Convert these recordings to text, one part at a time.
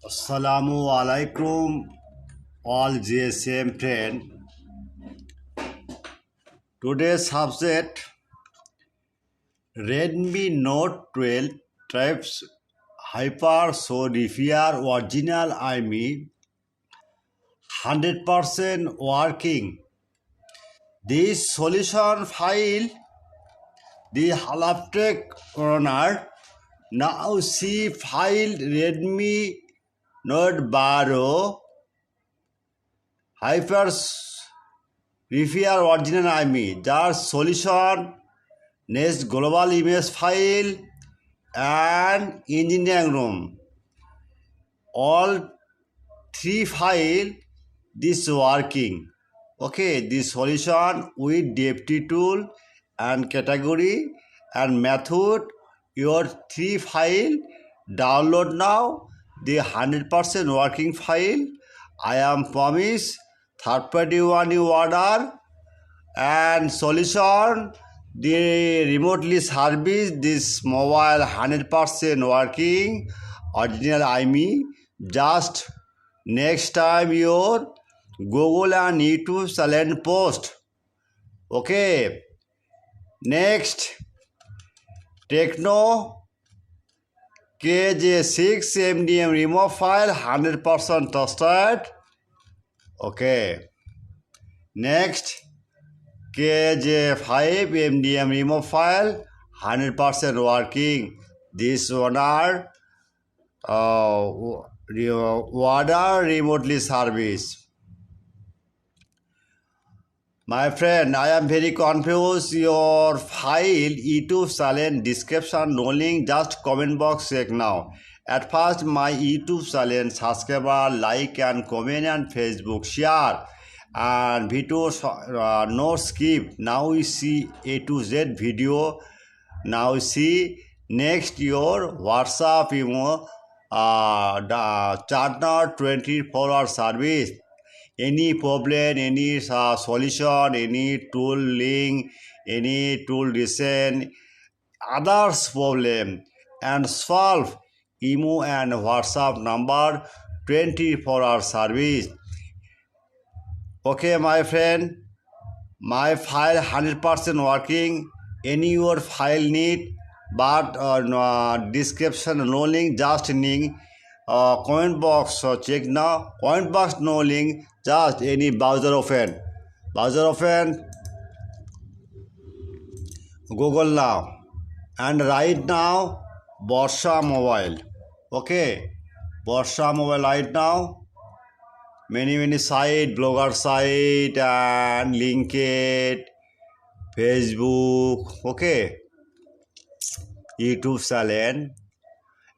Assalamu alaikum, all GSM friend. Today's subject Redmi Note 12 types hyper so repair original IME 100% working. This solution file the Halaptek owner now see file Redmi Note 12 hyper repair original IME. Their solution next global image file and engineering room. All three file this working. Okay, this solution with DFT tool and category and method. Your three file download now. The 100% working file. I am promise third party one you order and solution the remotely service this mobile 100% working original IME. Just next time your Google and YouTube channel post. Okay, next Techno KJ6 MDM remote file 100% trusted. Okay, next KJ5 MDM remote file 100% working. This one are water remotely service. My friend, I am very confused. Your file YouTube channel description no link, just comment box check now. At first my YouTube channel subscriber like and comment and Facebook share and video no skip. Now we see A to Z video. Now see next your WhatsApp email Chat 24-hour service. Any problem, any solution, any tool link, any tool design, others problem and solve email and WhatsApp number 24-hour service. Okay, my friend, my file 100% working. Any your file need, but description no link, just link. Comment box check now. Comment box no link, just any browser open. Browser open Google now and right now Borsha mobile. Okay, Borsha mobile right now. Many site, blogger site and LinkedIn, Facebook, okay, YouTube channel.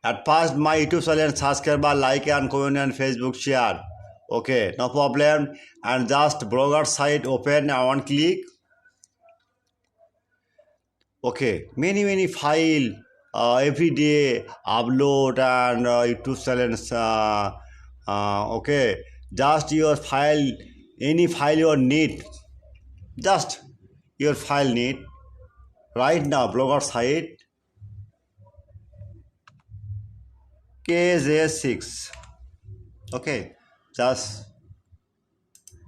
At first my YouTube channel subscriber like and comment and Facebook share. Okay, no problem. And just blogger site open and one click. Okay, many file every day upload and YouTube channels. Okay, just your file, any file you need, just your file need. Right now, blogger site KJ6. Okay, just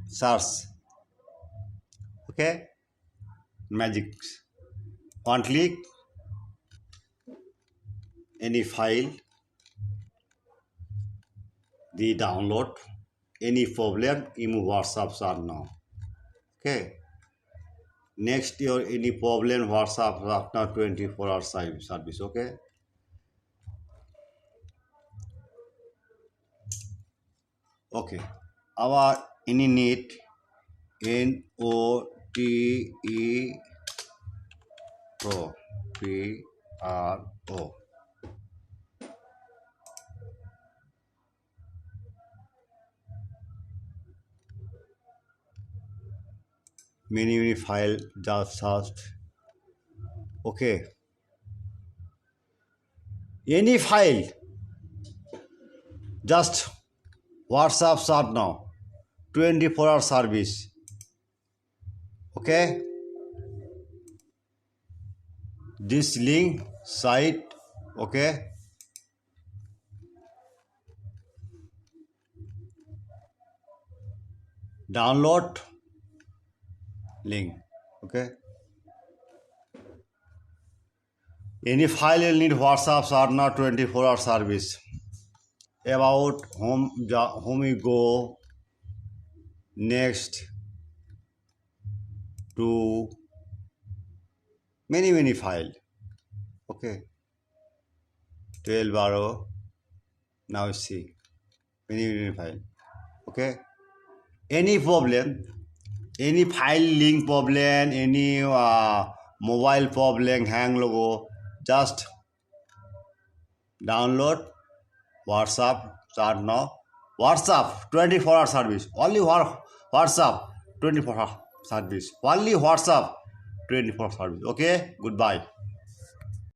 search. Okay, magic. One click, any file, the download, any problem, email WhatsApp are now. Okay. Next your any problem WhatsApp after 24-hour service. Okay. Okay. Our any need NOTEPRO. Many file just searched. Okay. Any file, just WhatsApp start now. 24-hour service. Okay. This link site. Okay. download link. Okay, any file will need WhatsApp Sarna 24-hour service. About home we go next to many file. Okay, 12 borrow. Now see many file. Okay, any problem, any file link problem, any mobile problem, hang logo, just download WhatsApp. Start now. WhatsApp 24-hour service. Only WhatsApp 24-hour service. Only WhatsApp 24-hour service. Okay. Goodbye.